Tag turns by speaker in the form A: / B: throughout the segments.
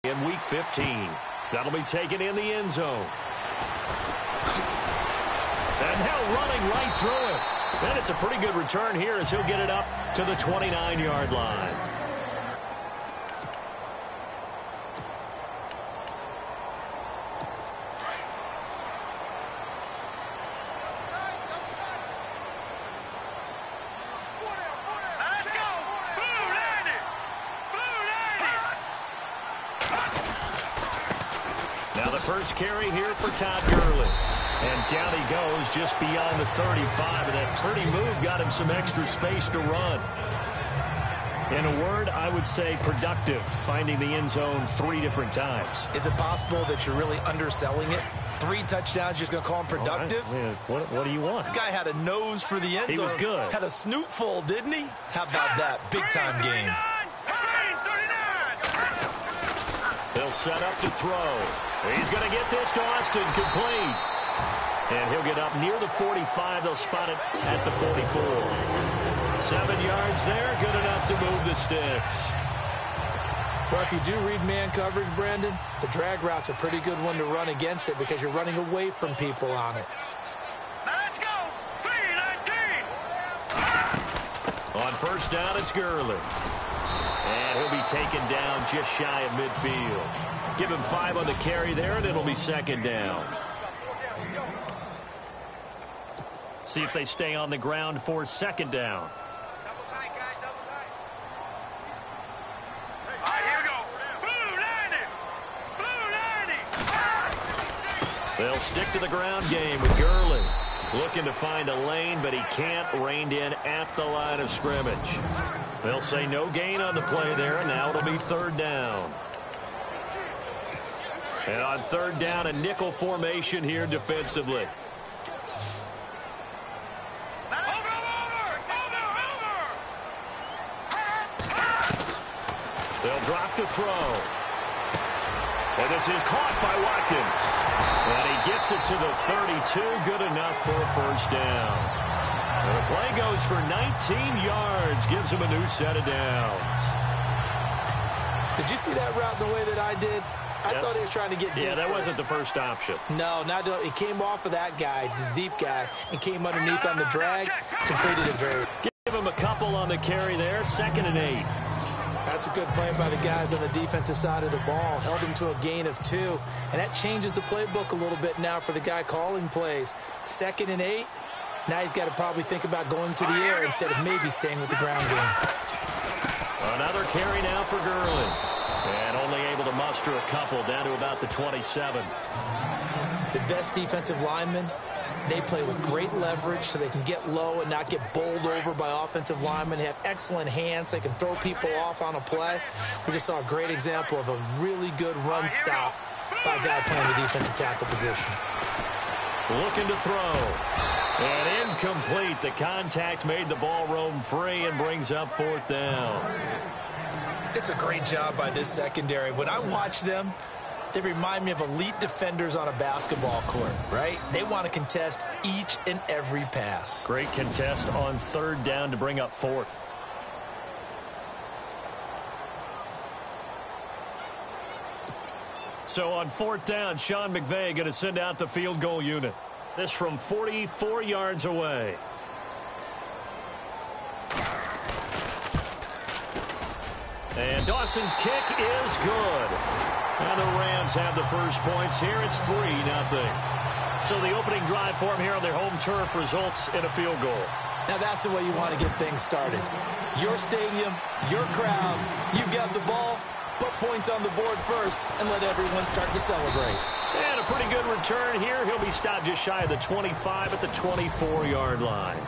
A: in Week 15. That'll be taken in the end zone. And now running right through it. And it's a pretty good return here as he'll get it up to the 29-yard line. Now the first carry here for Todd Gurley. And down he goes just beyond the 35. And that pretty move got him some extra space to run. In a word, I would say productive, finding the end zone 3 different times.
B: Is it possible that you're really underselling it? 3 touchdowns, just going to call him productive?
A: Right. What do you want?
B: This guy had a nose for the end zone.
A: He was good.
B: Had a snootful, didn't he? How about that? Big-time game.
A: He'll set up to throw. He's going to get this to Austin, complete. And he'll get up near the 45. They'll spot it at the 44. 7 yards there, good enough to move the sticks.
C: Well, if you do read man coverage, Brandon, the drag route's a pretty good one to run against it because you're running away from people on it.
D: Let's go! 3-19!
A: On first down, it's Gurley. And he'll be taken down just shy of midfield. Give him 5 on the carry there, and it'll be second down. See if they stay on the ground for second down. They'll stick to the ground game with Gurley. Looking to find a lane, but he can't. Reined in at the line of scrimmage. They'll say no gain on the play there. Now it'll be third down. And on third down, a nickel formation here defensively. They'll drop to throw. And this is caught by Watkins. And he gets it to the 32. Good enough for a first down. And the play goes for 19 yards. Gives him a new set of downs.
C: Did you see that route the way that I did? I thought he was trying to get deep.
A: Yeah, that
C: first.
A: wasn't the first option.
C: No, it came off of that guy, the deep guy, and came underneath on the drag. Completed it very.
A: Give him a couple on the carry there. 2nd and 8.
C: That's a good play by the guys on the defensive side of the ball. Held him to a gain of 2. And that changes the playbook a little bit now for the guy calling plays. 2nd and 8. Now he's got to probably think about going to the air instead of maybe staying with the ground game.
A: Another carry now for Gurley. And only able to muster a couple down to about the 27.
C: The best defensive linemen, they play with great leverage so they can get low and not get bowled over by offensive linemen. They have excellent hands. They can throw people off on a play. We just saw a great example of a really good run stop by a guy playing the defensive tackle position.
A: Looking to throw. And incomplete. The contact made the ball roam free and brings up 4th down.
B: It's a great job by this secondary. When I watch them, they remind me of elite defenders on a basketball court, right? They want to contest each and every pass.
A: Great contest on third down to bring up 4th. So on 4th down, Sean McVay going to send out the field goal unit. This from 44 yards away. And Dawson's kick is good. And the Rams have the first points here. It's 3-0. So the opening drive for them here on their home turf results in a field goal.
C: Now that's the way you want to get things started. Your stadium, your crowd, you've got the ball, put points on the board first, and let everyone start to celebrate.
A: And a pretty good return here. He'll be stopped just shy of the 25 at the 24-yard line.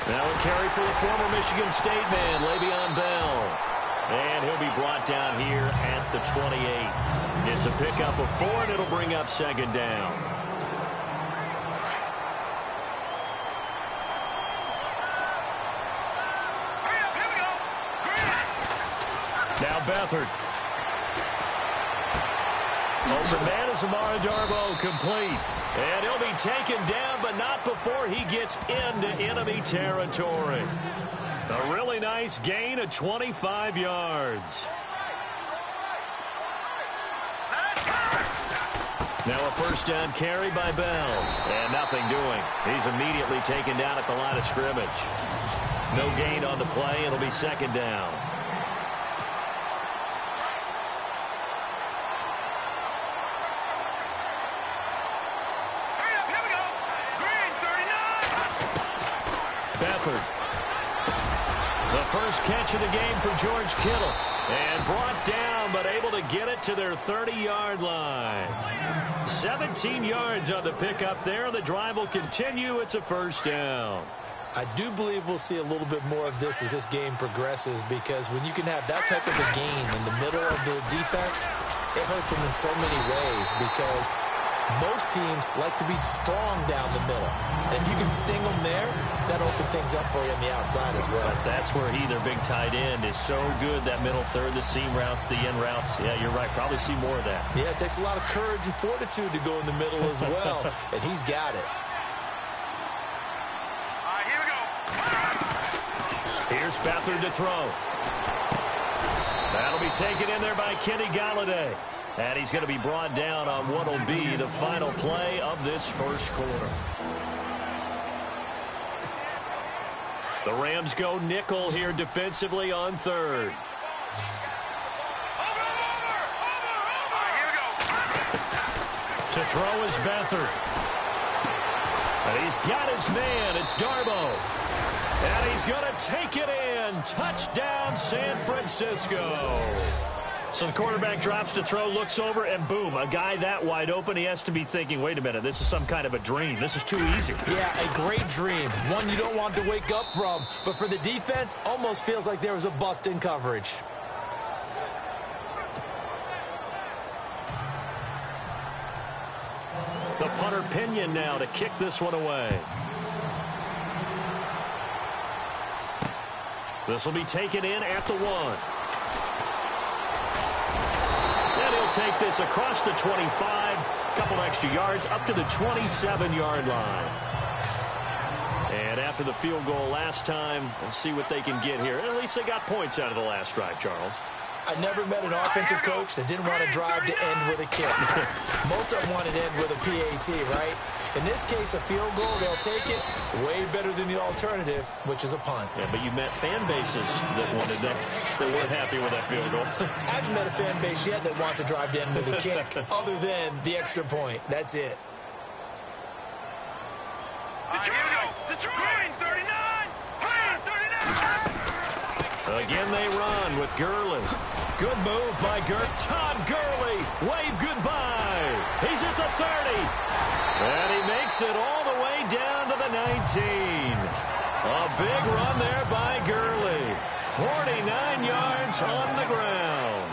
A: Now a carry for the former Michigan State man, Le'Veon Bell. And he'll be brought down here at the 28. It's a pickup of 4, and it'll bring up second down. Now Beathard. Open man is Amara Darboh, complete. And he'll be taken down, but not before he gets into enemy territory. A really nice gain of 25 yards. Now a first down carry by Bell. And nothing doing. He's immediately taken down at the line of scrimmage. No gain on the play. It'll be second down.
D: Here we go. Green, 39.
A: Beathard. The first catch of the game for George Kittle. And brought down, but able to get it to their 30-yard line. 17 yards on the pickup there. The drive will continue. It's a first down.
C: I do believe we'll see a little bit more of this as this game progresses, because when you can have that type of a gain in the middle of the defense, it hurts them in so many ways, because most teams like to be strong down the middle. And if you can sting them there, that'll open things up for you on the outside as well.
A: But that's where he, their big tight end, is so good, that middle third, the seam routes, the in routes. Yeah, you're right. Probably see more of that.
C: Yeah, it takes a lot of courage and fortitude to go in the middle as well, and he's got it.
D: All right, here we go.
A: Here's Beathard to throw. That'll be taken in there by Kenny Galladay. And he's going to be brought down on what will be the final play of this first quarter. The Rams go nickel here defensively on third.
D: Over. All right, here we go.
A: To throw is Beathard. And he's got his man. It's Darboh. And he's going to take it in. Touchdown, San Francisco. So the quarterback drops to throw, looks over, and boom, a guy that wide open, he has to be thinking, wait a minute, this is some kind of a dream. This is too easy.
C: Yeah, a great dream. One you don't want to wake up from. But for the defense, almost feels like there was a bust in coverage.
A: The punter Pinion now to kick this one away. This will be taken in at the 1. And he'll take this across the 25, a couple extra yards, up to the 27-yard line. And after the field goal last time, we'll see what they can get here. At least they got points out of the last drive, Charles.
C: I never met an offensive coach that didn't want to drive to end with a kick. Most of them wanted to end with a PAT, right? In this case, a field goal, they'll take it. Way better than the alternative, which is a punt.
A: Yeah, but you met fan bases that wanted that, that weren't happy with that field goal.
C: I haven't met a fan base yet that wants to drive to end with a kick, other than the extra point. That's it.
D: Detroit! Green, 39! Green, 39!
A: Again, they run with Gurley. Good move by Todd Gurley. Wave goodbye. He's at the 30. And he makes it all the way down to the 19. A big run there by Gurley. 49 yards on the ground.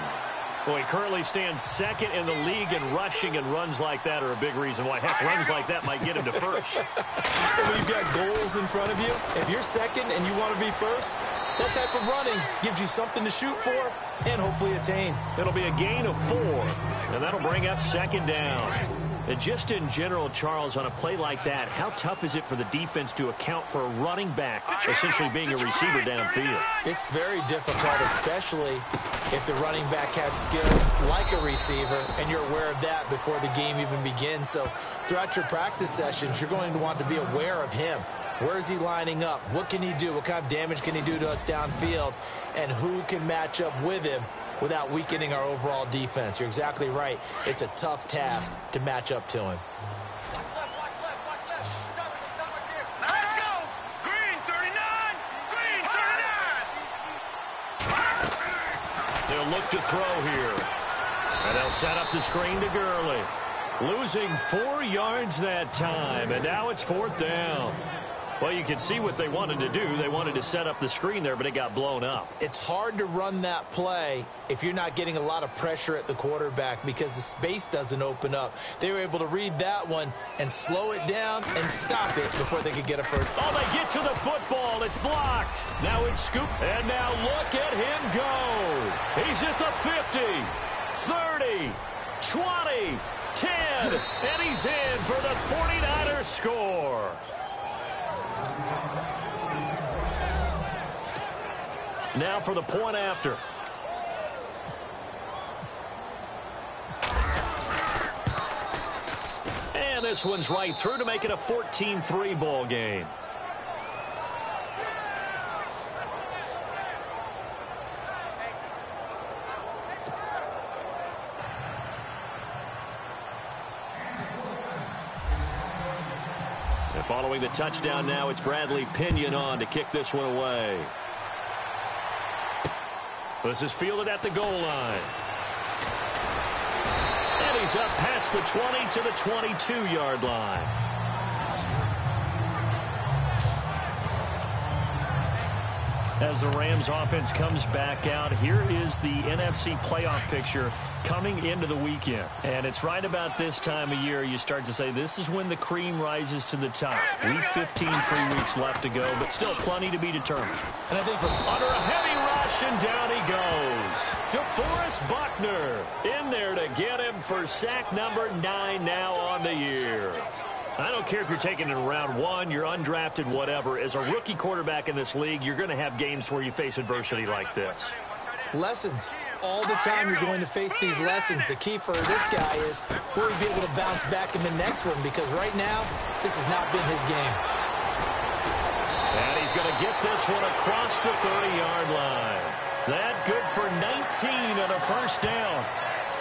A: Well, he currently stands second in the league in rushing, and runs like that are a big reason why. Heck, runs like that might get him to first.
C: When you've got goals in front of you, if you're second and you want to be first, that type of running gives you something to shoot for and hopefully attain.
A: It'll be a gain of 4, and that'll bring up second down. And just in general, Charles, on a play like that, how tough is it for the defense to account for a running back essentially being a receiver downfield?
C: It's very difficult, especially if the running back has skills like a receiver, and you're aware of that before the game even begins. So throughout your practice sessions, you're going to want to be aware of him. Where is he lining up? What can he do? What kind of damage can he do to us downfield? And who can match up with him without weakening our overall defense? You're exactly right. It's a tough task to match up to him.
D: Let's go! Green, 39! Green, 39!
A: They'll look to throw here. And they'll set up the screen to Gurley. Losing 4 yards that time, and now it's 4th down. Well, you can see what they wanted to do. They wanted to set up the screen there, but it got blown up.
C: It's hard to run that play if you're not getting a lot of pressure at the quarterback because the space doesn't open up. They were able to read that one and slow it down and stop it before they could get a first.
A: Oh, they get to the football. It's blocked. Now it's scooped. And now look at him go. He's at the 50, 30, 20, 10, and he's in for the 49ers score. Now for the point after. And this one's right through to make it a 14-3 ball game. And following the touchdown now, it's Bradley Pinion on to kick this one away. This is fielded at the goal line. And he's up past the 20 to the 22-yard line. As the Rams offense comes back out, here is the NFC playoff picture coming into the weekend. And it's right about this time of year you start to say this is when the cream rises to the top. Week 15, 3 weeks left to go, but still plenty to be determined. And I think from under a heavy rush, and down he goes. DeForest Buckner in there to get him for sack number 9 now on the year. I don't care if you're taking it in round 1, you're undrafted, whatever. As a rookie quarterback in this league, you're going to have games where you face adversity like this.
C: Lessons. All the time you're going to face these lessons. The key for this guy is will he be able to bounce back in the next one? Because right now, this has not been his game.
A: And he's going to get this one across the 30-yard line. That good for 19 on a first down.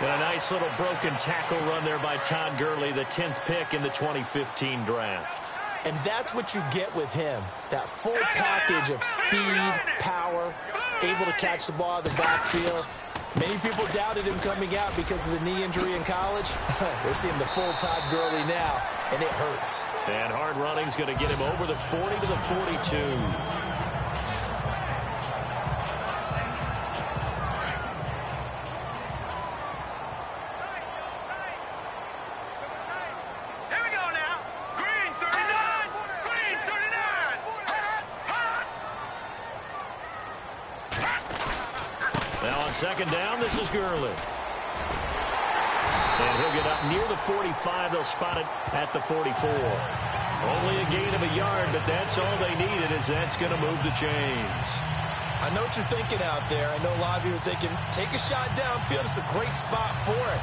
A: And a nice little broken tackle run there by Todd Gurley, the 10th pick in the 2015 draft.
C: And that's what you get with him. That full package of speed, power, able to catch the ball out of the backfield. Many people doubted him coming out because of the knee injury in college. We're seeing the full Todd Gurley now, and it hurts.
A: And hard running's going to get him over the 40 to the 42. Second down, this is Gurley. And he'll get up near the 45. They'll spot it at the 44. Only a gain of a yard, but that's all they needed, as that's going to move the chains.
C: I know what you're thinking out there. I know a lot of you are thinking, take a shot downfield. It's a great spot for it.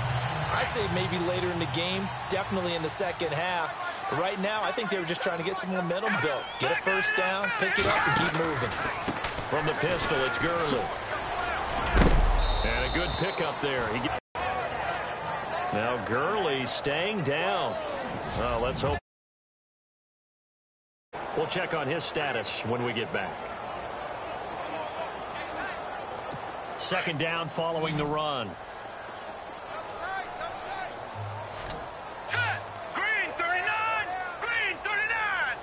C: I'd say maybe later in the game, definitely in the second half. But right now, I think they were just trying to get some momentum built. Get a first down, pick it up, and keep moving.
A: From the pistol, it's Gurley. And a good pickup there. Now Gurley staying down. Well, let's hope. We'll check on his status when we get back. Second down following the run.
D: Green 39! Green 39!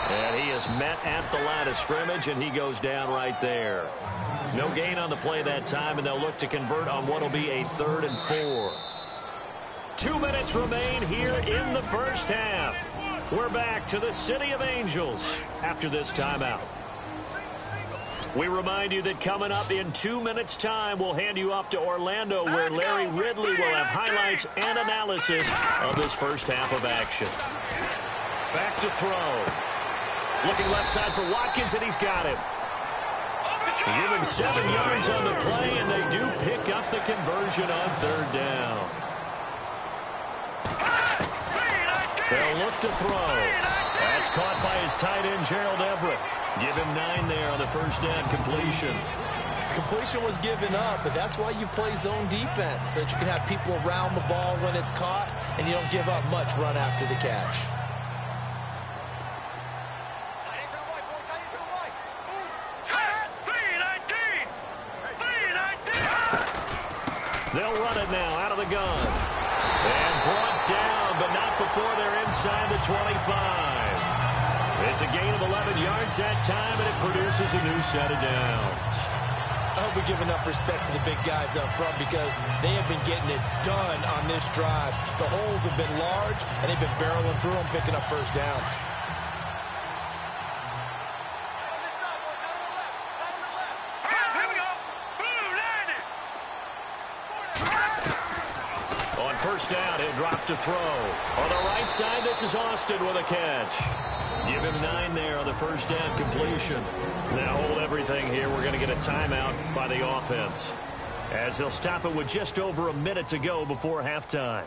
A: And he is met at the line of scrimmage, and he goes down right there. No gain on the play that time, and they'll look to convert on what will be a 3rd and 4. 2 minutes remain here in the first half. We're back to the City of Angels after this timeout. We remind you that coming up in 2 minutes' time, we'll hand you off to Orlando, where Larry Ridley will have highlights and analysis of this first half of action. Back to throw. Looking left side for Watkins, and he's got him. Give him 7 yards on the play, and they do pick up the conversion on 3rd down. They'll look to throw. That's caught by his tight end, Gerald Everett. Give him 9 there on the first down completion.
C: Completion was given up, but that's why you play zone defense, so that you can have people around the ball when it's caught, and you don't give up much run after the catch.
A: They'll run it now out of the gun. And brought down, but not before they're inside the 25. It's a gain of 11 yards that time, and it produces a new set of downs.
C: I hope we give enough respect to the big guys up front, because they have been getting it done on this drive. The holes have been large, and they've been barreling through them, picking up first downs.
D: Here we go.
A: first down. He'll drop to throw. On the right side, this is Austin with a catch. Give him 9 there on the first down completion. Now hold everything here. We're going to get a timeout by the offense, as they'll stop it with just over a minute to go before halftime.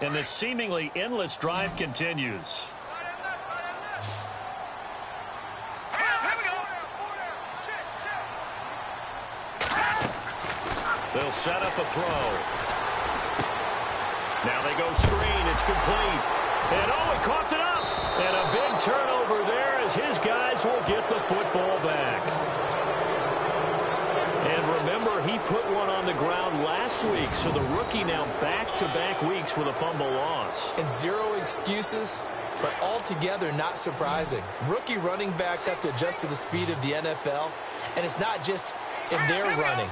A: And this seemingly endless drive continues. They'll set up a throw. Now they go screen. It's complete. And he coughed it up. And a big turnover there as his guys will get the football back. And remember, he put one on the ground last week, so the rookie now back-to-back weeks with a fumble loss.
C: And 0 excuses, but altogether not surprising. Rookie running backs have to adjust to the speed of the NFL, and it's not just in their running.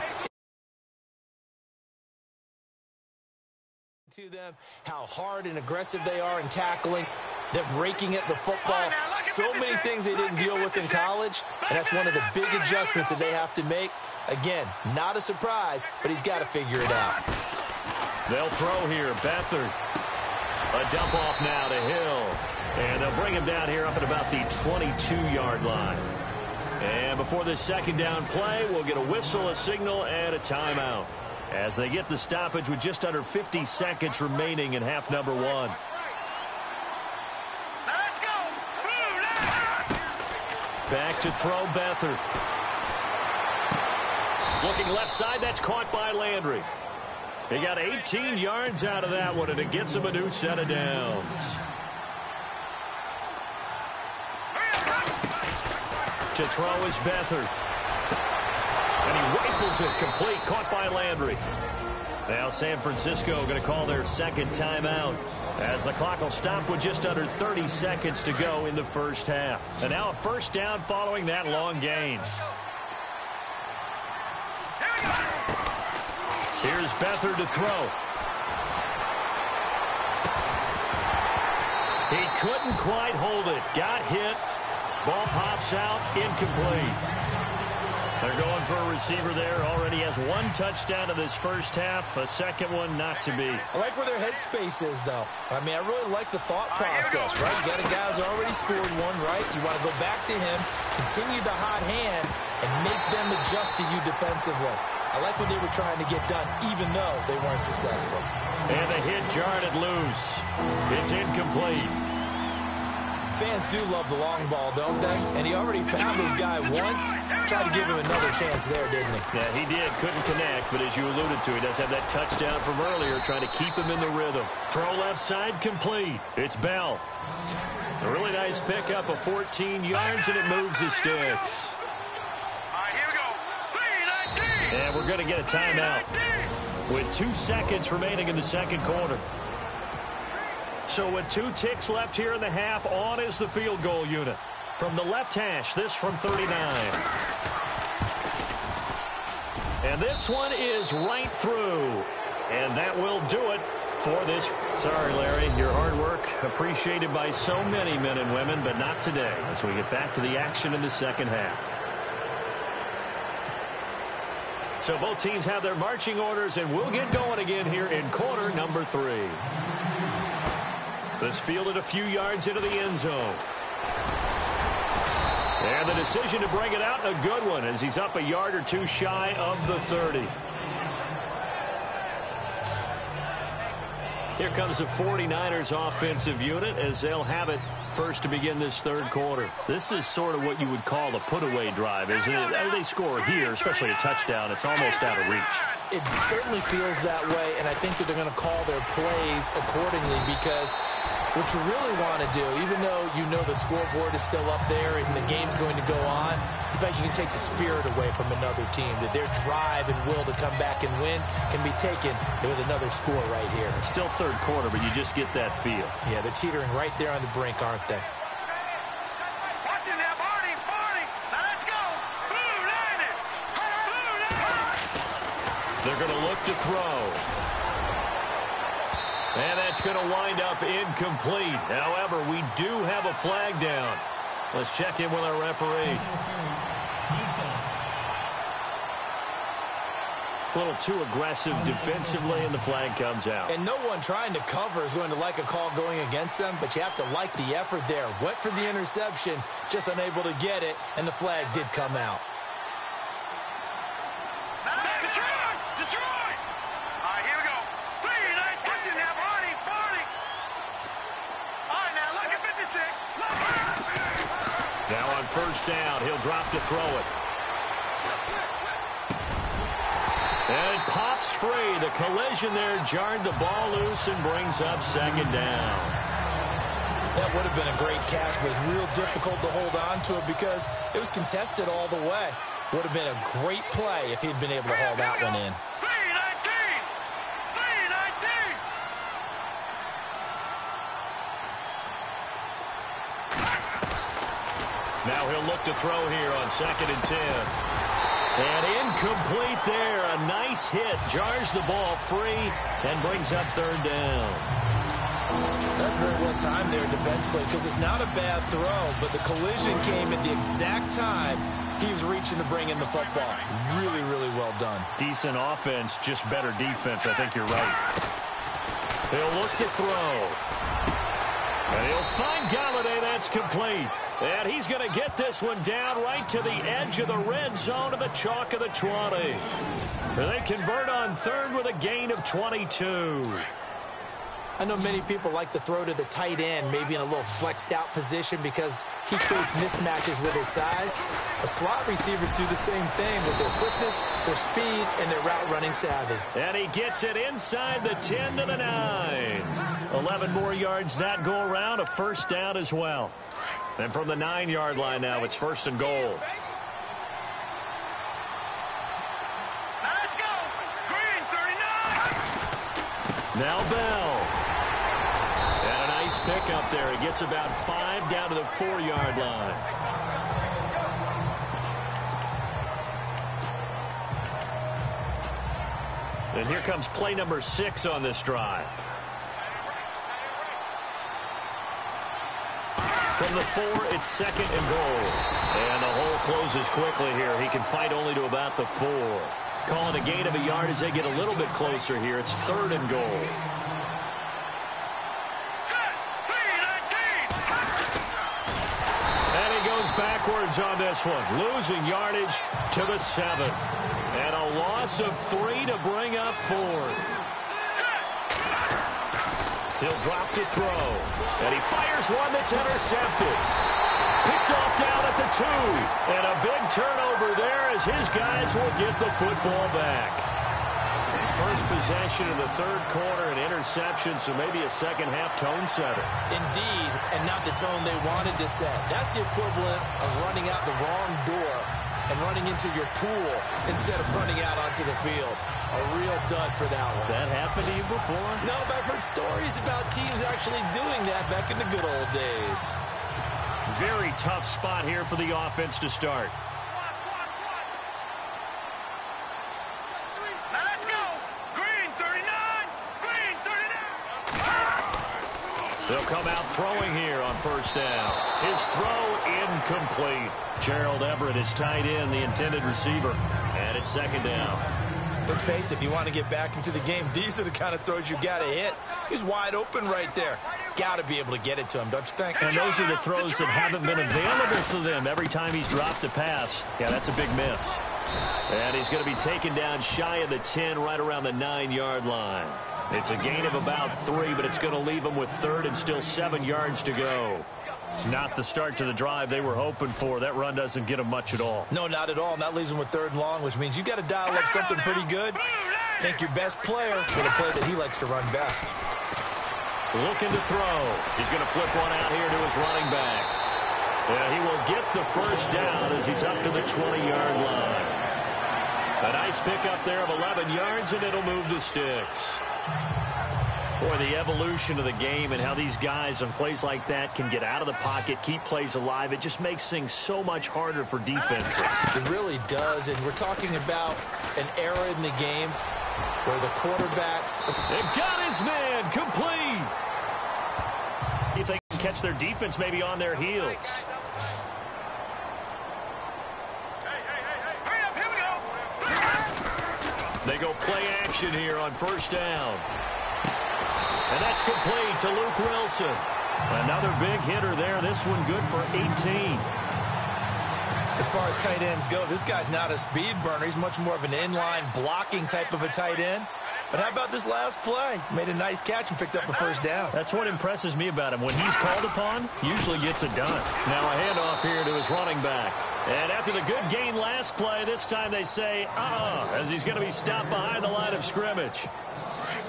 C: To them, how hard and aggressive they are in tackling, them raking at the football. So many things they didn't deal with in college, and that's one of the big adjustments that they have to make. Again, not a surprise, but he's got to figure it out.
A: They'll throw here. Beathard. A dump off now to Hill. And they'll bring him down here up at about the 22-yard line. And before this second down play, we'll get a whistle, a signal, and a timeout, as they get the stoppage with just under 50 seconds remaining in half number 1.
D: Let's go.
A: Back to throw, Beathard. Looking left side, that's caught by Landry. He got 18 yards out of that one, and it gets him a new set of downs. To throw is Beathard. And he rifles it complete, caught by Landry. Now San Francisco going to call their second timeout, as the clock will stop with just under 30 seconds to go in the first half. And now a first down following that long gain. Here's Beathard to throw. He couldn't quite hold it. Got hit. Ball pops out. Incomplete. They're going for a receiver there. Already has 1 touchdown in this first half. A second one not to be.
C: I like where their headspace is, though. I mean, I really like the thought process, right? You got a guy who's already scored one, right? You want to go back to him, continue the hot hand, and make them adjust to you defensively. I like what they were trying to get done, even though they weren't successful.
A: And the hit jarred it loose. It's incomplete.
C: Fans do love the long ball, don't they? And he already found his guy once. Tried to give him another chance there, didn't he?
A: Yeah, he did. Couldn't connect, but as you alluded to, he does have that touchdown from earlier, trying to keep him in the rhythm. Throw left side, complete. It's Bell. A really nice pickup of 14 yards, and it moves the sticks. And we're going to get a timeout with 2 seconds remaining in the second quarter. So with 2 ticks left here in the half, on is the field goal unit. From the left hash, this from 39. And this one is right through. And that will do it for this. Sorry, Larry, your hard work appreciated by so many men and women, but not today, as we get back to the action in the second half. So both teams have their marching orders, and we'll get going again here in quarter number 3. This fielded a few yards into the end zone. And the decision to bring it out, a good one, as he's up a yard or 2 shy of the 30. Here comes the 49ers offensive unit, as they'll have it first to begin this third quarter. This is sort of what you would call a put-away drive, isn't it? They score here, especially a touchdown. It's almost out of reach.
C: It certainly feels that way, and I think that they're going to call their plays accordingly, because what you really want to do, even though you know the scoreboard is still up there and the game's going to go on, in fact, you can take the spirit away from another team, that their drive and will to come back and win can be taken with another score right here.
A: It's still third quarter, but you just get that feel.
C: Yeah, they're teetering right there on the brink, aren't they?
D: Watching that, Barney. Now let's go. Blue landed.
A: They're going to look to throw. And that's going to wind up incomplete. However, we do have a flag down. Let's check in with our referee. A little too aggressive defensively, and the flag comes out.
C: And no one trying to cover is going to like a call going against them, but you have to like the effort there. Went for the interception, just unable to get it, and the flag did come out.
D: Detroit! All right, here we go. 3-9, touching now, Barney. All right, now, look at 56.
A: Now on first down, he'll drop to throw it. And it pops free. The collision there jarred the ball loose and brings up second down.
C: That would have been a great catch, but it's real difficult to hold on to it because it was contested all the way. Would have been a great play if he'd been able to haul that one in.
D: 3-19.
A: Now he'll look to throw here on 2nd and 10. And incomplete there. A nice hit. Jars the ball free and brings up 3rd down.
C: That's very well timed there defensively because it's not a bad throw, but the collision came at the exact time he was reaching to bring in the football. Really, really well done.
A: Decent offense, just better defense. I think you're right. He'll look to throw. And he'll find Galladay. That's complete. And he's going to get this one down right to the edge of the red zone to the chalk of the 20. And they convert on 3rd with a gain of 22.
C: I know many people like to throw to the tight end, maybe in a little flexed out position because he creates mismatches with his size. The slot receivers do the same thing with their quickness, their speed, and their route running savvy.
A: And he gets it inside the 10 to the 9. 11 more yards that go around, a first down as well. And from the 9-yard line now, it's 1st and goal.
D: Now let's go. Green, 39.
A: Now Bell. And a nice pick up there. He gets about 5 down to the 4-yard line. And here comes play number 6 on this drive. From the 4, it's 2nd and goal. And the hole closes quickly here. He can fight only to about the 4. Calling a gain of a yard as they get a little bit closer here. It's 3rd and goal.
D: Set. 3-19.
A: And he goes backwards on this one. Losing yardage to the 7. And a loss of 3 to bring up 4th. He'll drop to throw. And he fires one that's intercepted. Picked off down at the 2. And a big turnover there as his guys will get the football back. His first possession of the 3rd quarter, an interception, so maybe a second-half tone setter.
C: Indeed, and not the tone they wanted to set. That's the equivalent of running out the wrong door and running into your pool instead of running out onto the field. A real dud for that one.
A: Has that happened to you before?
C: No, but I've heard stories about teams actually doing that back in the good old days.
A: Very tough spot here for the offense to start.
D: Now let's go. Green, 39. Green, 39.
A: They'll come out throwing here on first down. His throw incomplete. Gerald Everett is tied in, the intended receiver. And it's 2nd down.
C: Let's face it, if you want to get back into the game, these are the kind of throws you got to hit. He's wide open right there. Got to be able to get it to him, don't you think?
A: And those are the throws that haven't been available to them every time he's dropped a pass. Yeah, that's a big miss. And he's going to be taken down shy of the 10, right around the 9-yard line. It's a gain of about 3, but it's going to leave him with 3rd and still 7 yards to go. Not the start to the drive they were hoping for. That run doesn't get them much at all.
C: No, not at all. And that leaves him with 3rd and long, which means you got to dial up something pretty good. Think your best player with a play that he likes to run best.
A: Looking to throw. He's going to flip one out here to his running back. And he will get the first down as he's up to the 20-yard line. A nice pickup there of 11 yards, and it'll move the sticks. Boy, the evolution of the game and how these guys on plays like that can get out of the pocket, keep plays alive, it just makes things so much harder for defenses.
C: It really does, and we're talking about an era in the game where the quarterbacks...
A: They've got his man complete. If they can catch their defense maybe on their heels.
D: Hurry up, here we go.
A: They go play action here on first down. And that's complete to Luke Wilson. Another big hitter there. This one good for 18.
B: As far as tight ends go, this guy's not a speed burner. He's much more of an inline blocking type of a tight end. But how about this last play? Made a nice catch and picked up a first down.
A: That's what impresses me about him. When he's called upon, usually gets it done. Now a handoff here to his running back. And after the good gain last play, this time they say, as he's going to be stopped behind the line of scrimmage.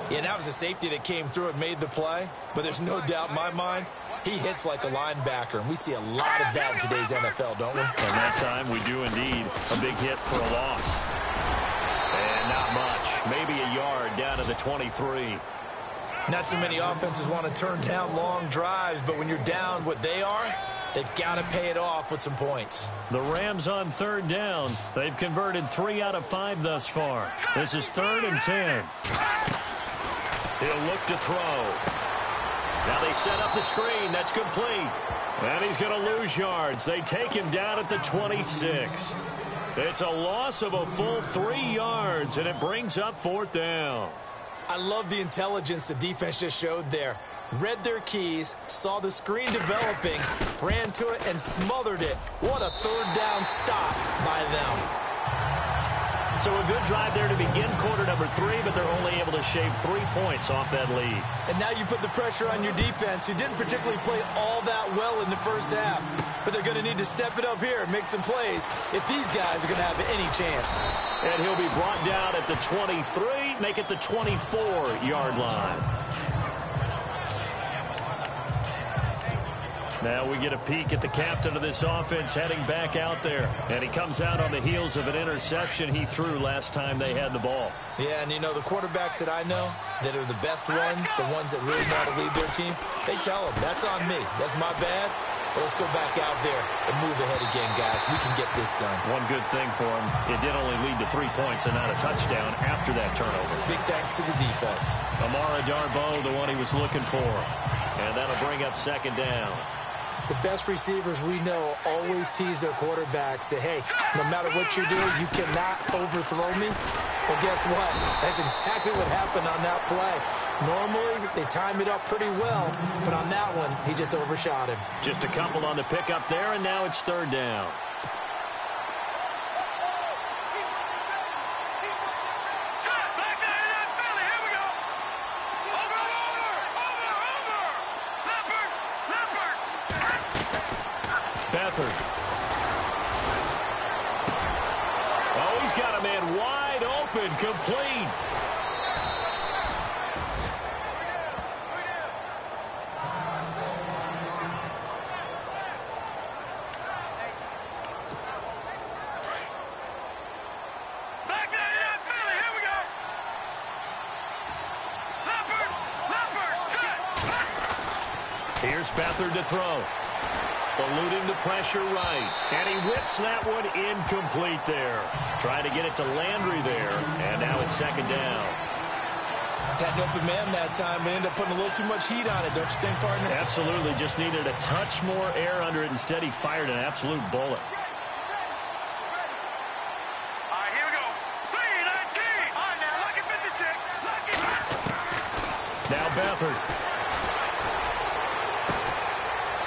B: Yeah, that was a safety that came through and made the play. But there's no doubt in my mind, he hits like a linebacker. And we see a lot of that in today's NFL, don't we?
A: And that time we do indeed. A big hit for a loss. And not much. Maybe a yard down to the 23.
B: Not too many offenses want to turn down long drives, but when you're down what they are, they've got to pay it off with some points.
A: The Rams on third down. They've converted 3 out of 5 thus far. This is 3rd and 10. He'll look to throw. Now they set up the screen. That's complete. And he's going to lose yards. They take him down at the 26. It's a loss of a full 3 yards, and it brings up 4th down.
B: I love the intelligence the defense just showed there. Read their keys, saw the screen developing, ran to it, and smothered it. What a 3rd down stop by them.
A: So a good drive there to begin quarter number 3, but they're only able to shave 3 points off that lead.
B: And now you put the pressure on your defense, who didn't particularly play all that well in the first half. But they're going to need to step it up here and make some plays if these guys are going to have any chance.
A: And he'll be brought down at the 23, make it the 24-yard line. Now we get a peek at the captain of this offense heading back out there. And he comes out on the heels of an interception he threw last time they had the ball.
B: Yeah, and you know, the quarterbacks that I know that are the best ones, the ones that really know how to lead their team, they tell them, that's on me. That's my bad. But let's go back out there and move ahead again, guys. We can get this done.
A: One good thing for him, it did only lead to 3 points and not a touchdown after that turnover.
B: Big thanks to the defense.
A: Amara Darboh, the one he was looking for. And that'll bring up 2nd down.
C: The best receivers we know always tease their quarterbacks that, hey, no matter what you're doing, you cannot overthrow me. Well, guess what? That's exactly what happened on that play. Normally, they time it up pretty well, but on that one, he just overshot him.
A: Just a couple on the pickup there, and now it's 3rd down. Oh, he's got a man wide open, complete. Here's Beathard to throw. Eluding the pressure right. And he whips that one incomplete there. Trying to get it to Landry there. And now it's 2nd down.
B: Had an open man that time, but ended up putting a little too much heat on it, don't you think, partner?
A: Absolutely. Just needed a touch more air under it. Instead, he fired an absolute bullet.
D: All right, here we go. 3-19. All right, now, lucky 56. Lucky.
A: Now Beathard.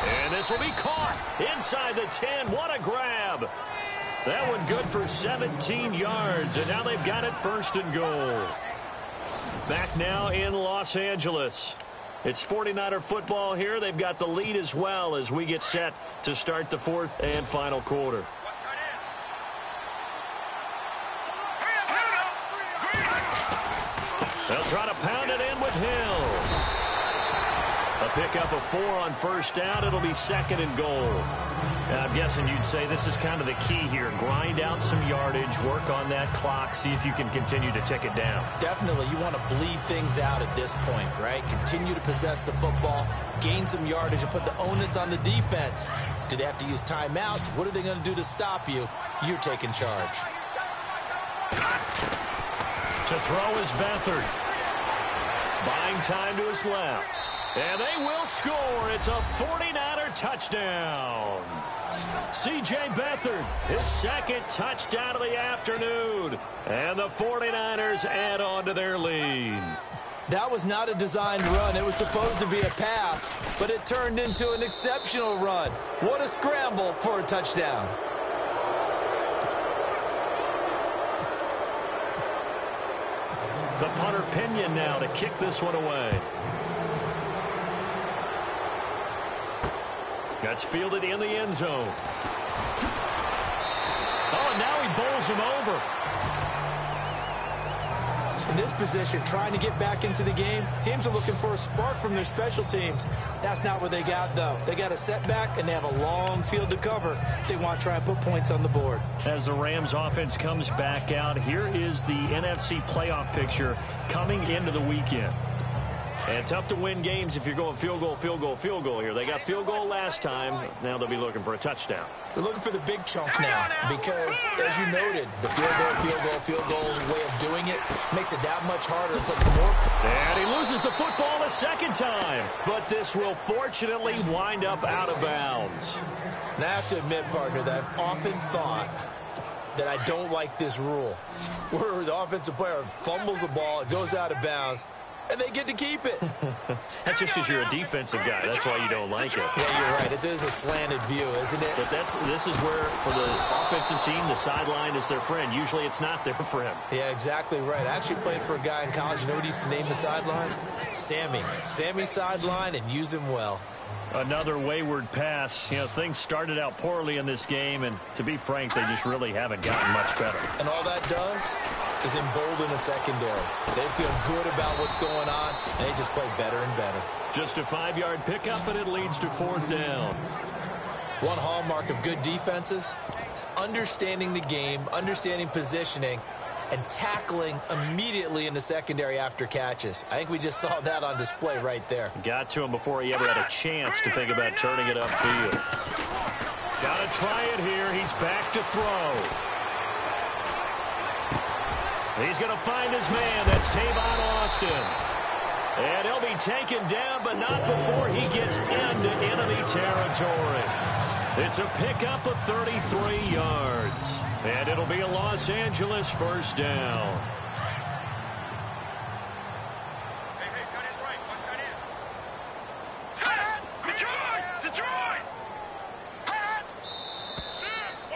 A: And this will be caught inside the 10. What a grab. That one good for 17 yards. And now they've got it 1st and goal. Back now in Los Angeles. It's 49er football here. They've got the lead as well as we get set to start the 4th and final quarter. They'll try to pound it in with Hill. A pickup of 4 on 1st down. It'll be 2nd and goal. Now, I'm guessing you'd say this is kind of the key here. Grind out some yardage, work on that clock, see if you can continue to tick it down.
B: Definitely. You want to bleed things out at this point, right? Continue to possess the football, gain some yardage, and put the onus on the defense. Do they have to use timeouts? What are they going to do to stop you? You're taking charge.
A: To throw is Beathard. Buying time to his left. And they will score. It's a 49er touchdown. C.J. Beathard, his second touchdown of the afternoon. And the 49ers add on to their lead.
C: That was not a designed run. It was supposed to be a pass, but it turned into an exceptional run. What a scramble for a touchdown.
A: The punter Pinion now to kick this one away. That's fielded in the end zone. Oh, and now he bowls him over.
C: In this position, trying to get back into the game, teams are looking for a spark from their special teams. That's not what they got, though. They got a setback, and they have a long field to cover. They want to try and put points on the board.
A: As the Rams offense comes back out, here is the NFC playoff picture coming into the weekend. And tough to win games if you're going field goal, field goal, field goal here. They got field goal last time. Now they'll be looking for a touchdown.
C: They're looking for the big chunk now because, as you noted, the field goal way of doing it makes it that much harder. But the more...
A: And he loses the football a second time. But this will fortunately wind up out of bounds.
C: Now, I have to admit, partner, that I've often thought that I don't like this rule where the offensive player fumbles the ball, it goes out of bounds, and they get to keep it.
A: That's just because you're a defensive guy. That's why you don't like it.
C: Yeah, you're right. It is a slanted view, isn't it?
A: But this is where, for the offensive team, the sideline is their friend. Usually it's not there for him.
C: Yeah, exactly right. I actually played for a guy in college. You know what he used to name the sideline? Sammy. Sammy's sideline, and use him well.
A: Another wayward pass. You know, things started out poorly in this game, and to be frank, they just really haven't gotten much better.
C: And all that does is embolden a secondary. They feel good about what's going on, and they just play better and better.
A: Just a 5-yard pickup, and it leads to 4th down.
C: One hallmark of good defenses is understanding the game, understanding positioning, and tackling immediately in the secondary after catches. I think we just saw that on display right there.
A: Got to him before he ever had a chance to think about turning it upfield. Got to try it here. He's back to throw. He's going to find his man. That's Tavon Austin. And he'll be taken down, but not before he gets into enemy territory. It's a pickup of 33 yards. And it'll be a Los Angeles 1st down.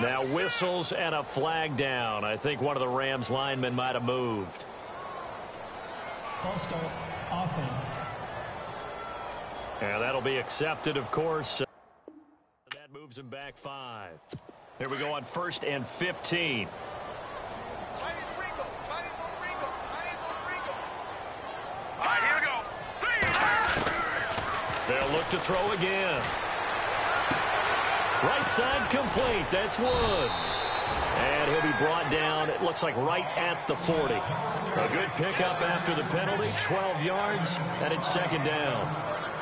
A: Now whistles and a flag down. I think one of the Rams linemen might have moved.
E: False start, offense.
A: And that'll be accepted, of course. That moves him back 5. Here we go on 1st and 15.
D: All right, here we go.
A: They'll look to throw again. Right side complete. That's Woods. And he'll be brought down, it looks like right at the 40. A good pickup after the penalty, 12 yards, and it's 2nd down.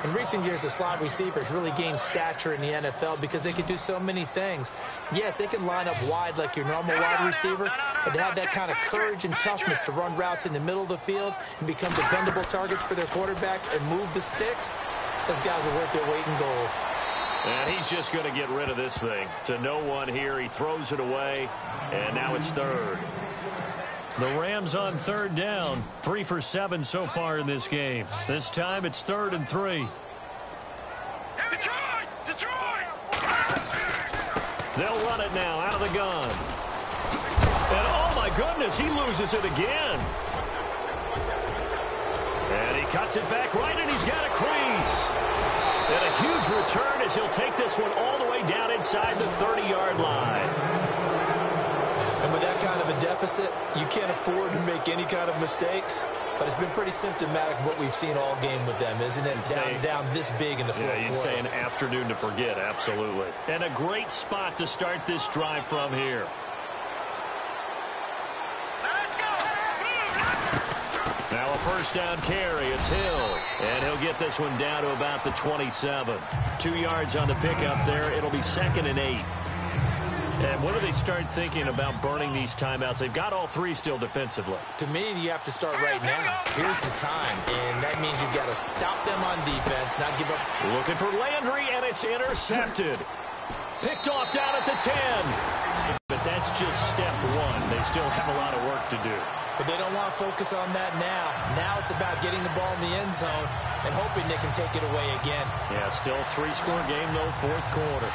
C: In recent years, the slot receivers really gained stature in the NFL because they can do so many things. Yes, they can line up wide like your normal wide receiver, but to have that kind of courage and toughness to run routes in the middle of the field and become dependable targets for their quarterbacks and move the sticks, those guys are worth their weight in gold.
A: And he's just going to get rid of this thing. To no one here, he throws it away, and now it's 3rd. The Rams on 3rd down, 3 for 7 so far in this game. This time it's 3rd and 3.
D: Detroit!
A: They'll run it now out of the gun. And oh my goodness, he loses it again. And he cuts it back right, and he's got a crease. And a huge return as he'll take this one all the way down inside the 30-yard line.
C: And with that kind of a deficit, you can't afford to make any kind of mistakes. But it's been pretty symptomatic of what we've seen all game with them, isn't it? Down this big in the 4th quarter.
A: Yeah, you'd say an afternoon to forget, absolutely. And a great spot to start this drive from here. Now a 1st down carry. It's Hill. And he'll get this one down to about the 27. 2 yards on the pickup there. It'll be 2nd and 8. And when do they start thinking about burning these timeouts? They've got all three still defensively.
C: To me, you have to start right now. Here's the time, and that means you've got to stop them on defense, not give up.
A: Looking for Landry, and it's intercepted. Picked off down at the 10. But that's just step one. They still have a lot of work to do.
C: But they don't want to focus on that now. Now it's about getting the ball in the end zone and hoping they can take it away again.
A: Yeah, still a three-score game, though, fourth quarter.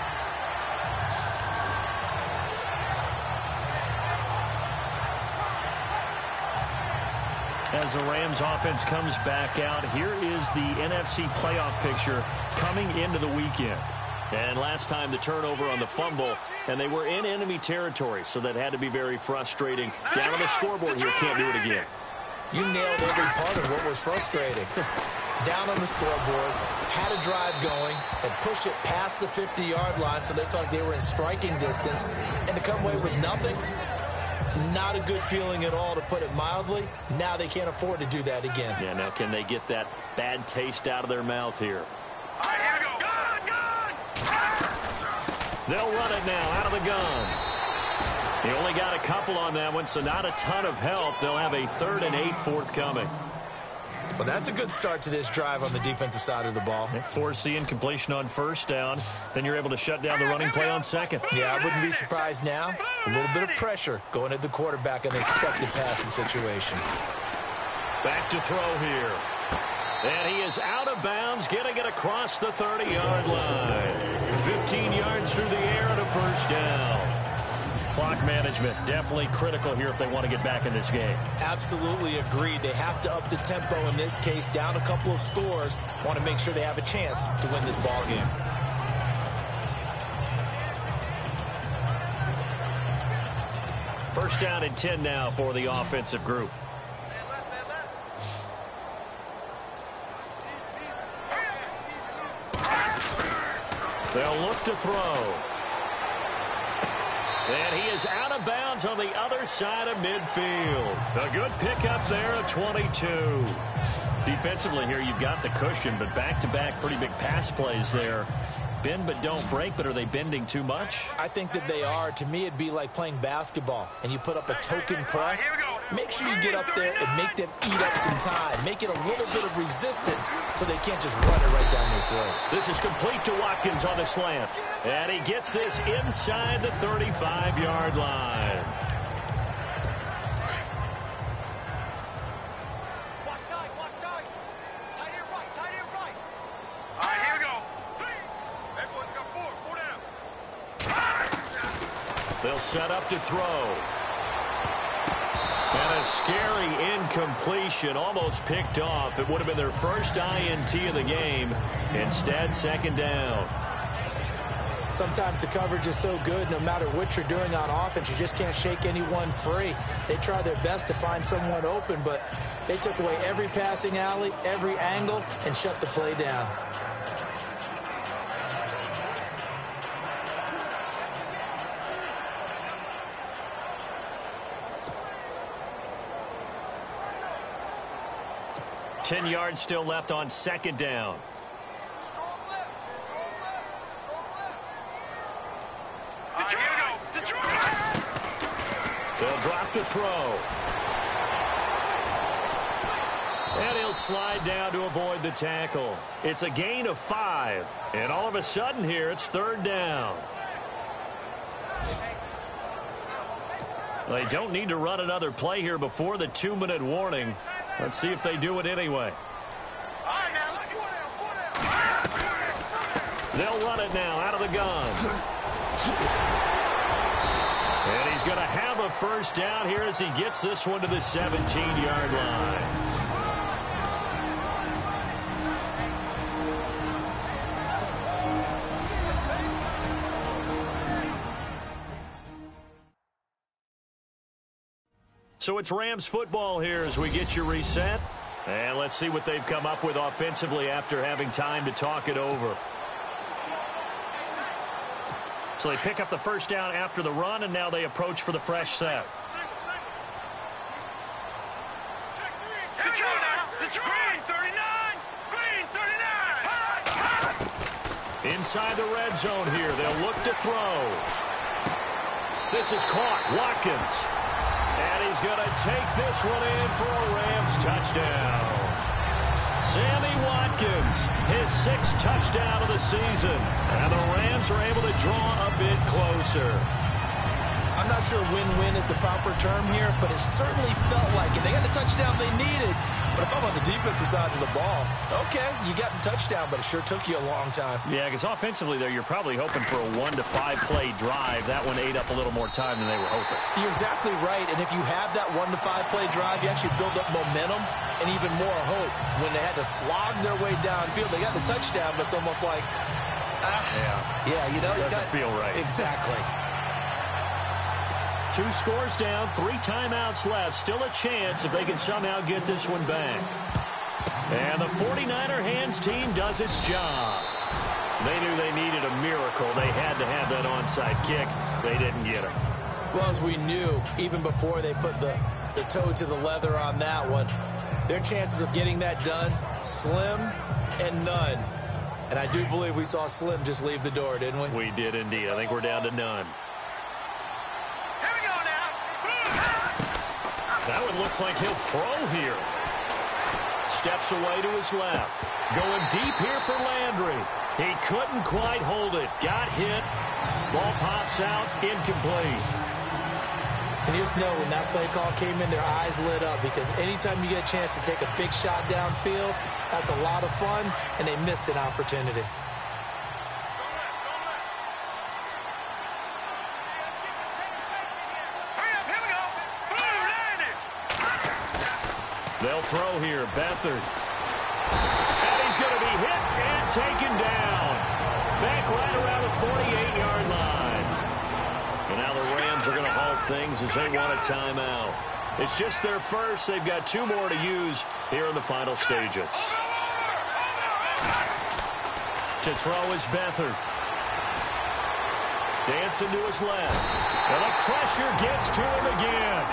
A: As the Rams offense comes back out, here is the NFC playoff picture coming into the weekend. And last time the turnover on the fumble, and they were in enemy territory, so that had to be very frustrating. Down on the scoreboard here, can't do it again.
C: You nailed every part of what was frustrating. Down on the scoreboard, had a drive going, and pushed it past the 50-yard line so they thought they were in striking distance, and to come away with nothing, not a good feeling at all, to put it mildly. Now they can't afford to do that again.
A: Yeah, now can they get that bad taste out of their mouth here? They'll run it now out of the gun. He only got a couple on that one, so not a ton of help. They'll have a 3rd and 8 forthcoming.
C: Well, that's a good start to this drive on the defensive side of the ball.
A: Force the incompletion on first down. Then you're able to shut down the running play on second.
C: Yeah, I wouldn't be surprised now. A little bit of pressure going at the quarterback in the expected passing situation.
A: Back to throw here. And he is out of bounds, getting it across the 30-yard line. 15 yards through the air and a first down. Clock management definitely critical here if they want to get back in this game.
C: Absolutely agreed. They have to up the tempo in this case, down a couple of scores. Want to make sure they have a chance to win this ball game.
A: First down and 10 now for the offensive group. They'll look to throw. And he is out of bounds on the other side of midfield. A good pickup there at 22. Defensively here, you've got the cushion, but back-to-back pretty big pass plays there. Bend but don't break, but are they bending too much?
C: I think that they are. To me, it'd be like playing basketball, and you put up a token press. Make sure you get up there and make them eat up some time. Make it a little bit of resistance so they can't just run it right down your throat.
A: This is complete to Watkins on the slant. And he gets this inside the 35-yard line. They'll set up to throw. And a scary incompletion, almost picked off. It would have been their first INT of the game. Instead, second down.
C: Sometimes the coverage is so good, no matter what you're doing on offense, you just can't shake anyone free. They try their best to find someone open, but they took away every passing alley, every angle, and shut the play down.
A: Ten yards still left on second down. They'll drop to throw. And he'll slide down to avoid the tackle. It's a gain of 5. And all of a sudden here, it's third down. They don't need to run another play here before the 2-minute warning. Let's see if they do it anyway. They'll run it now out of the gun. And he's going to have a first down here as he gets this one to the 17-yard line. So it's Rams football here as we get you reset. And let's see what they've come up with offensively after having time to talk it over. So they pick up the first down after the run, and now they approach for the fresh set. Inside the red zone here, they'll look to throw. This is caught. Watkins. And he's going to take this one in for a Rams touchdown. Sammy Watkins, his 6th touchdown of the season. And the Rams are able to draw a bit closer.
C: I'm not sure win-win is the proper term here, but it certainly felt like it. They got the touchdown they needed, but if I'm on the defensive side of the ball, okay, you got the touchdown, but it sure took you a long time.
A: Yeah, because offensively there, you're probably hoping for a 1 to 5 play drive. That one ate up a little more time than they were hoping.
C: You're exactly right, and if you have that 1 to 5 play drive, you actually build up momentum and even more hope. When they had to slog their way downfield, they got the touchdown, but it's almost like, yeah, you know,
A: doesn't feel right.
C: Exactly.
A: 2 scores down, 3 timeouts left. Still a chance if they can somehow get this one back. And the 49er hands team does its job. They knew they needed a miracle. They had to have that onside kick. They didn't get it.
C: Well, as we knew, even before they put the toe to the leather on that one, their chances of getting that done, slim and none. And I do believe we saw Slim just leave the door, didn't we?
A: We did indeed. I think we're down to none. That one looks like he'll throw here. Steps away to his left. Going deep here for Landry. He couldn't quite hold it. Got hit. Ball pops out. Incomplete.
C: And you just know when that play call came in, their eyes lit up, because anytime you get a chance to take a big shot downfield, that's a lot of fun, and they missed an opportunity.
A: They'll throw here. Beathard. And he's going to be hit and taken down. Back right around the 48-yard line. And now the Rams are going to halt things as they want a timeout. It's just their first. They've got 2 more to use here in the final stages. To throw is Beathard. Dancing to his left. And the pressure gets to him again.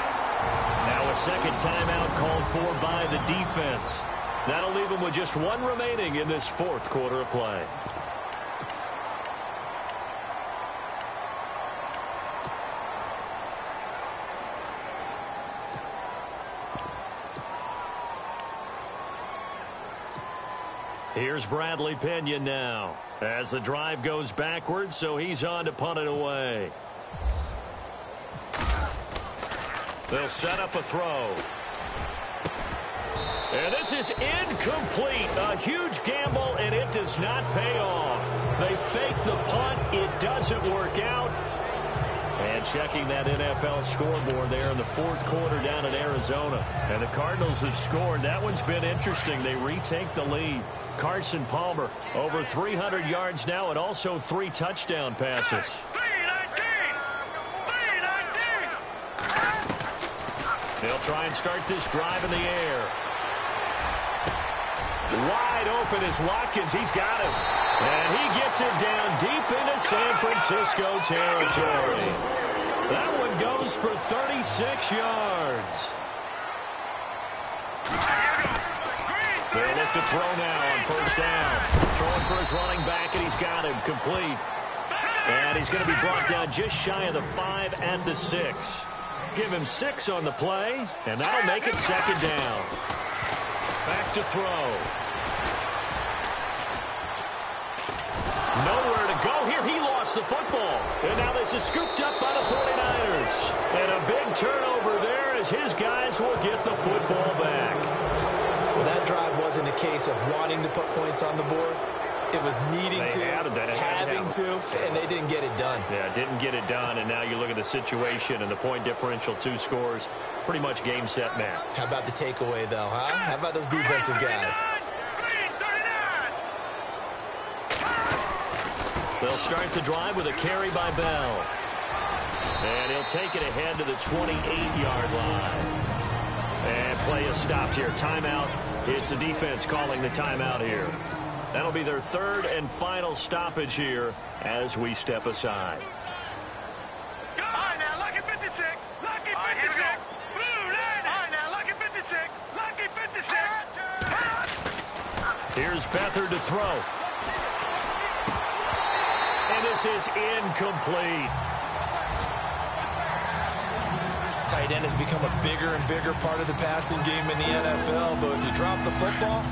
A: Now a second timeout called for by the defense. That'll leave them with just 1 remaining in this 4th quarter of play. Here's Bradley Pinion now as the drive goes backwards, so he's on to punt it away. They'll set up a throw. And this is incomplete. A huge gamble, and it does not pay off. They fake the punt. It doesn't work out. And checking that NFL scoreboard there in the 4th quarter down in Arizona. And the Cardinals have scored. That one's been interesting. They retake the lead. Carson Palmer over 300 yards now and also 3 touchdown passes. They'll try and start this drive in the air. Wide open is Watkins. He's got it. And he gets it down deep into San Francisco territory. That one goes for 36 yards. They'll look to throw now on 1st down. Throwing for his running back, and he's got him complete. And he's going to be brought down just shy of the 5 at the 6. Give him 6 on the play, and that'll make it 2nd down. Back to throw. Nowhere to go here. He lost the football. And now this is scooped up by the 49ers. And a big turnover there as his guys will get the football back.
C: Well, that drive wasn't a case of wanting to put points on the board. It was needing to, having to, and they didn't get it done.
A: Yeah, didn't get it done, and now you look at the situation and the point differential, 2 scores, pretty much game, set, match.
C: How about the takeaway, though, huh? How about those defensive guys?
A: They'll start the drive with a carry by Bell. And he'll take it ahead to the 28-yard line. And play is stopped here. Timeout. It's the defense calling the timeout here. That'll be their 3rd and final stoppage here as we step aside.
D: All right, now, lucky 56. Lucky 56. Blue line. All right, now, lucky 56. Lucky 56.
A: Here's Beathard to throw. And this is incomplete.
C: tight end has become a bigger and bigger part of the passing game in the NFL, but if you drop the football,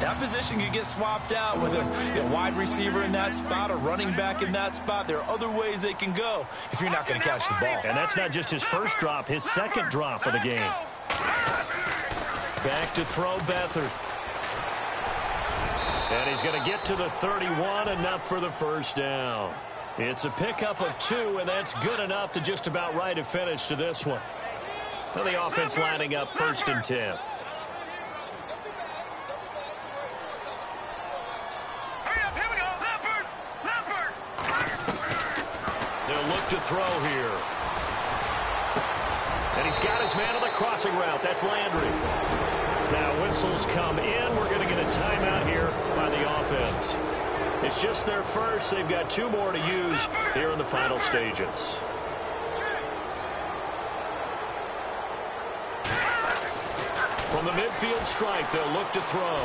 C: that position can get swapped out with a wide receiver in that spot, a running back in that spot. There are other ways they can go if you're not going to catch the ball.
A: And that's not just his first drop, his second drop of the game. Back to throw Beathard. And he's going to get to the 31, enough for the first down. It's a pickup of 2, and that's good enough to just about write a finish to this one. So the offense lining up 1st and 10. They'll look to throw here. And he's got his man on the crossing route. That's Landry. Now whistles come in. We're going to get a timeout here by the offense. It's just their first. They've got 2 more to use here in the final stages. From the midfield stripe, they'll look to throw.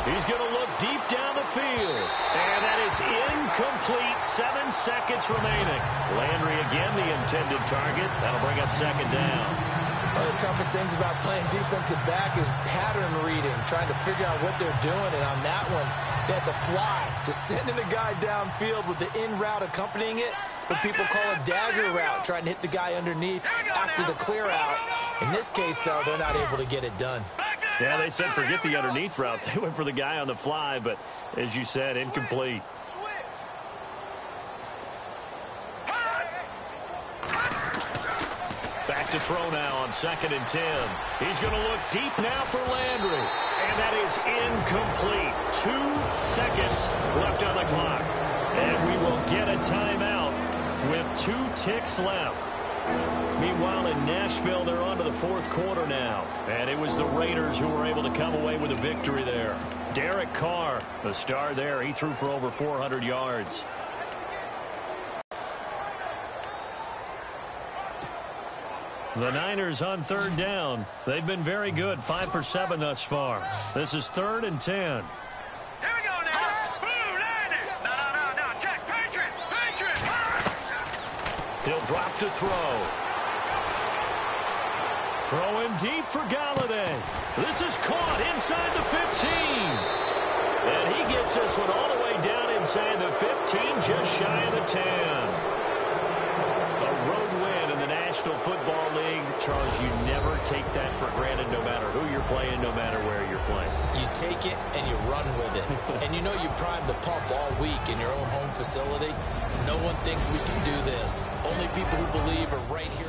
A: He's going to look deep down the field. And that is incomplete. 7 seconds remaining. Landry again the intended target. That'll bring up 2nd down.
C: One of the toughest things about playing defensive back is pattern reading, trying to figure out what they're doing. And on that one, they had to fly, just sending a guy downfield with the in route accompanying it, what people call a dagger route, trying to hit the guy underneath after the clear out. In this case, though, they're not able to get it done.
A: Yeah, they said forget the underneath route. They went for the guy on the fly, but as you said, incomplete. Back to throw now on 2nd and 10. He's going to look deep now for Landry. And that is incomplete. 2 seconds left on the clock. And we will get a timeout with 2 ticks left. Meanwhile, in Nashville, they're on to the 4th quarter now. And it was the Raiders who were able to come away with a victory there. Derek Carr, the star there. He threw for over 400 yards. The Niners on 3rd down. They've been very good, 5 for 7 thus far. This is 3rd and 10.
D: Here we go now. Boom, landed. No. Check. Patriot.
A: He'll drop to throw. Throwing deep for Galladay. This is caught inside the 15. And he gets this one all the way down inside the 15, just shy of the 10. A road win in the National Football League. Charles, you never take that for granted no matter who you're playing, no matter where you're playing.
C: You take it and you run with it. And you know you prime the pump all week in your own home facility. No one thinks we can do this. Only people who believe are right here.